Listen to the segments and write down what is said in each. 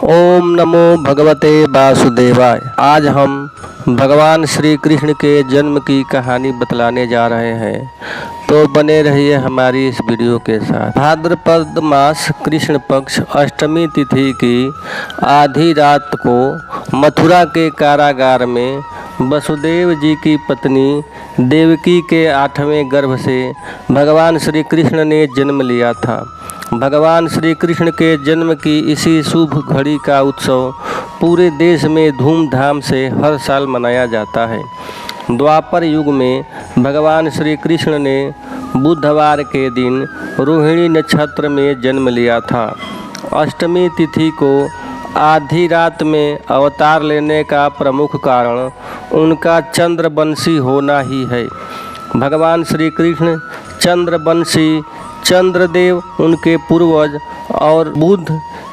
ओम नमो भगवते वासुदेवाय। आज हम भगवान श्री कृष्ण के जन्म की कहानी बतलाने जा रहे हैं, तो बने रहिए हमारी इस वीडियो के साथ। भाद्रपद मास कृष्ण पक्ष अष्टमी तिथि की आधी रात को मथुरा के कारागार में वसुदेव जी की पत्नी देवकी के 8वें गर्भ से भगवान श्री कृष्ण ने जन्म लिया था। भगवान श्री कृष्ण के जन्म की इसी शुभ घड़ी का उत्सव पूरे देश में धूमधाम से हर साल मनाया जाता है। द्वापर युग में भगवान श्री कृष्ण ने बुधवार के दिन रोहिणी नक्षत्र में जन्म लिया था। अष्टमी तिथि को आधी रात में अवतार लेने का प्रमुख कारण उनका चंद्रवंशी होना ही है। भगवान श्री कृष्ण चंद्रवंशी, चंद्रदेव उनके पूर्वज और बुध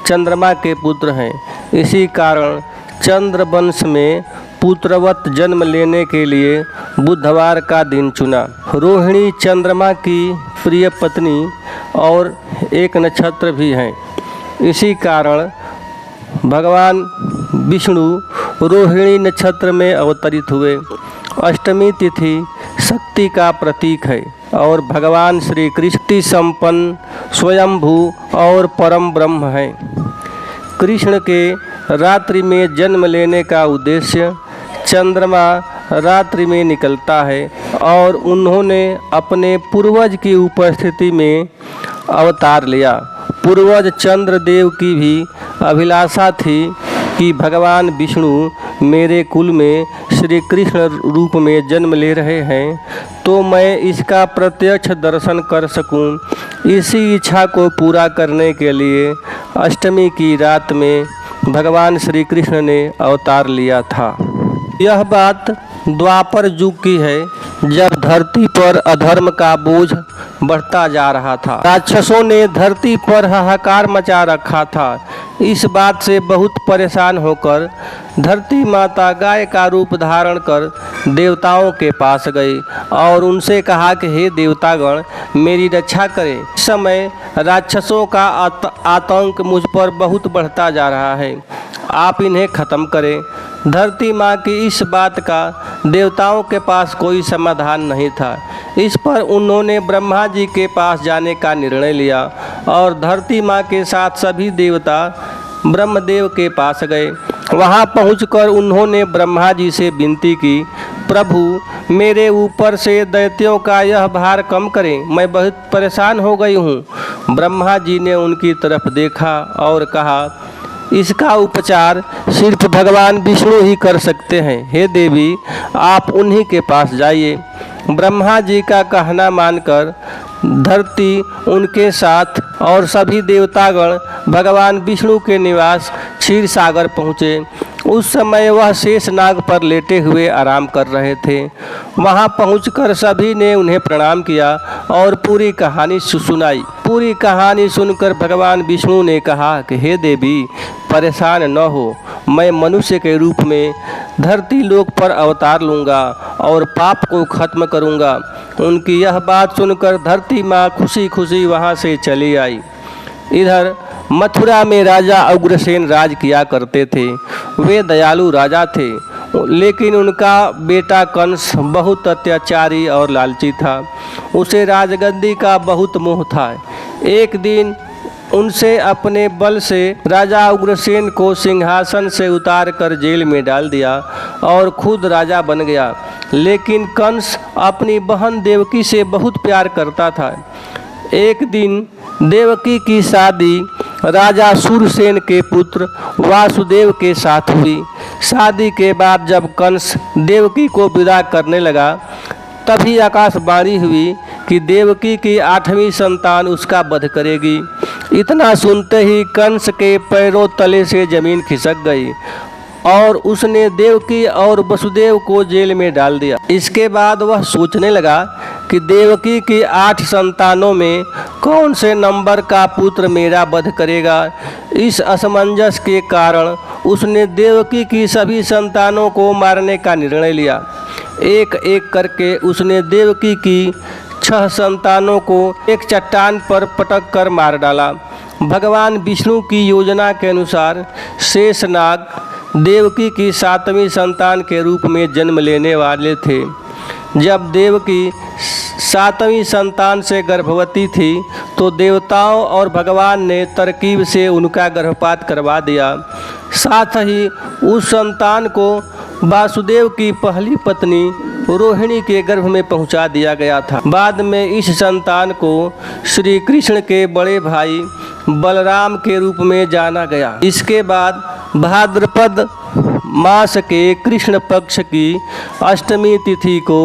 चंद्रमा के पुत्र हैं। इसी कारण चंद्रवंश में पुत्रवत जन्म लेने के लिए बुधवार का दिन चुना। रोहिणी चंद्रमा की प्रिय पत्नी और एक नक्षत्र भी हैं। इसी कारण भगवान विष्णु रोहिणी नक्षत्र में अवतरित हुए। अष्टमी तिथि शक्ति का प्रतीक है और भगवान श्री कृष्ण संपन्न, स्वयंभू और परम ब्रह्म है। कृष्ण के रात्रि में जन्म लेने का उद्देश्य चंद्रमा रात्रि में निकलता है और उन्होंने अपने पूर्वज की उपस्थिति में अवतार लिया। पूर्वज चंद्रदेव की भी अभिलाषा थी कि भगवान विष्णु मेरे कुल में श्री कृष्ण रूप में जन्म ले रहे हैं, तो मैं इसका प्रत्यक्ष दर्शन कर सकूं। इसी इच्छा को पूरा करने के लिए अष्टमी की रात में भगवान श्री कृष्ण ने अवतार लिया था। यह बात द्वापर युग की है, जब धरती पर अधर्म का बोझ बढ़ता जा रहा था। राक्षसों ने धरती पर हाहाकार मचा रखा था। इस बात से बहुत परेशान होकर धरती माता गाय का रूप धारण कर देवताओं के पास गई और उनसे कहा कि हे देवतागण, मेरी रक्षा करें। इस समय राक्षसों का आतंक मुझ पर बहुत बढ़ता जा रहा है, आप इन्हें ख़त्म करें। धरती माँ की इस बात का देवताओं के पास कोई समाधान नहीं था। इस पर उन्होंने ब्रह्मा जी के पास जाने का निर्णय लिया और धरती माँ के साथ सभी देवता ब्रह्मदेव के पास गए। वहाँ पहुंचकर उन्होंने ब्रह्मा जी से विनती की, प्रभु, मेरे ऊपर से दैत्यों का यह भार कम करें, मैं बहुत परेशान हो गई हूँ। ब्रह्मा जी ने उनकी तरफ देखा और कहा, इसका उपचार सिर्फ भगवान विष्णु ही कर सकते हैं। हे देवी, आप उन्हीं के पास जाइए। ब्रह्मा जी का कहना मानकर धरती उनके साथ और सभी देवतागण भगवान विष्णु के निवास क्षीर सागर पहुँचे। उस समय वह शेषनाग पर लेटे हुए आराम कर रहे थे। वहां पहुंचकर सभी ने उन्हें प्रणाम किया और पूरी कहानी सुनाई। पूरी कहानी सुनकर भगवान विष्णु ने कहा कि हे देवी, परेशान न हो, मैं मनुष्य के रूप में धरती लोक पर अवतार लूँगा और पाप को खत्म करूँगा। उनकी यह बात सुनकर धरती माँ खुशी खुशी वहाँ से चली आई। इधर मथुरा में राजा उग्रसेन राज किया करते थे। वे दयालु राजा थे, लेकिन उनका बेटा कंस बहुत अत्याचारी और लालची था। उसे राजगद्दी का बहुत मोह था। एक दिन उनसे अपने बल से राजा उग्रसेन को सिंहासन से उतार कर जेल में डाल दिया और खुद राजा बन गया। लेकिन कंस अपनी बहन देवकी से बहुत प्यार करता था। एक दिन देवकी की शादी राजा सूरसेन के पुत्र वासुदेव के साथ हुई। शादी के बाद जब कंस देवकी को विदा करने लगा, तभी आकाशवाणी हुई कि देवकी की 8वीं संतान उसका वध करेगी। इतना सुनते ही कंस के पैरों तले से जमीन खिसक गई और उसने देवकी और वसुदेव को जेल में डाल दिया। इसके बाद वह सोचने लगा कि देवकी की 8 संतानों में कौन से नंबर का पुत्र मेरा वध करेगा। इस असमंजस के कारण उसने देवकी की सभी संतानों को मारने का निर्णय लिया। एक एक करके उसने देवकी की 6 संतानों को एक चट्टान पर पटक कर मार डाला। भगवान विष्णु की योजना के अनुसार शेषनाग देवकी की 7वीं संतान के रूप में जन्म लेने वाले थे। जब देवकी 7वीं संतान से गर्भवती थी तो देवताओं और भगवान ने तरकीब से उनका गर्भपात करवा दिया। साथ ही उस संतान को वासुदेव की पहली पत्नी रोहिणी के गर्भ में पहुंचा दिया गया था। बाद में इस संतान को श्री कृष्ण के बड़े भाई बलराम के रूप में जाना गया। इसके बाद भाद्रपद मास के कृष्ण पक्ष की अष्टमी तिथि को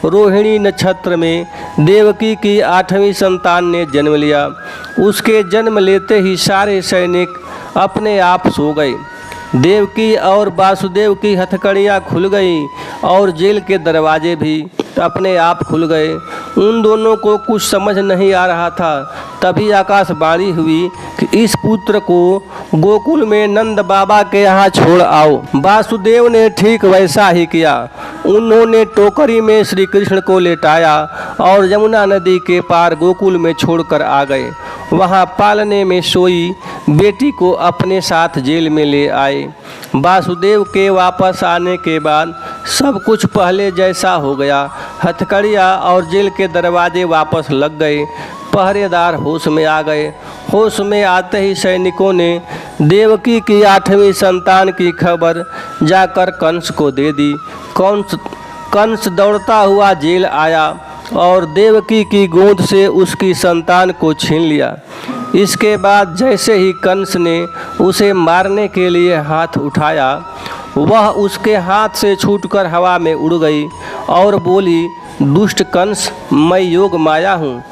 रोहिणी नक्षत्र में देवकी की 8वीं संतान ने जन्म लिया। उसके जन्म लेते ही सारे सैनिक अपने आप सो गए। देवकी और वासुदेव की हथकड़ियाँ खुल गईं और जेल के दरवाजे भी अपने आप खुल गए। उन दोनों को कुछ समझ नहीं आ रहा था। तभी आकाशवाणी हुई कि इस पुत्र को गोकुल में नंद बाबा के यहाँ छोड़ आओ। वासुदेव ने ठीक वैसा ही किया। उन्होंने टोकरी में श्री कृष्ण को लेटाया और यमुना नदी के पार गोकुल में छोड़कर आ गए। वहाँ पालने में सोई बेटी को अपने साथ जेल में ले आए। वासुदेव के वापस आने के बाद सब कुछ पहले जैसा हो गया। हथकड़ियाँ और जेल के दरवाजे वापस लग गए। पहरेदार होश में आ गए। होश में आते ही सैनिकों ने देवकी की 8वीं संतान की खबर जाकर कंस को दे दी। कंस दौड़ता हुआ जेल आया और देवकी की गोद से उसकी संतान को छीन लिया। इसके बाद जैसे ही कंस ने उसे मारने के लिए हाथ उठाया, वह उसके हाथ से छूटकर हवा में उड़ गई और बोली, दुष्ट कंस, मैं योग माया हूँ।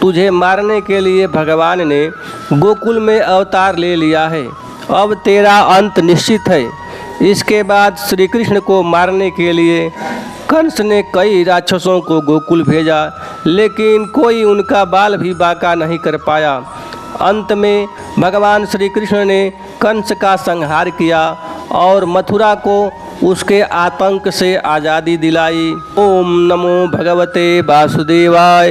तुझे मारने के लिए भगवान ने गोकुल में अवतार ले लिया है। अब तेरा अंत निश्चित है। इसके बाद श्री कृष्ण को मारने के लिए कंस ने कई राक्षसों को गोकुल भेजा, लेकिन कोई उनका बाल भी बांका नहीं कर पाया। अंत में भगवान श्री कृष्ण ने कंस का संहार किया और मथुरा को उसके आतंक से आज़ादी दिलाई। ओम नमो भगवते वासुदेवाय।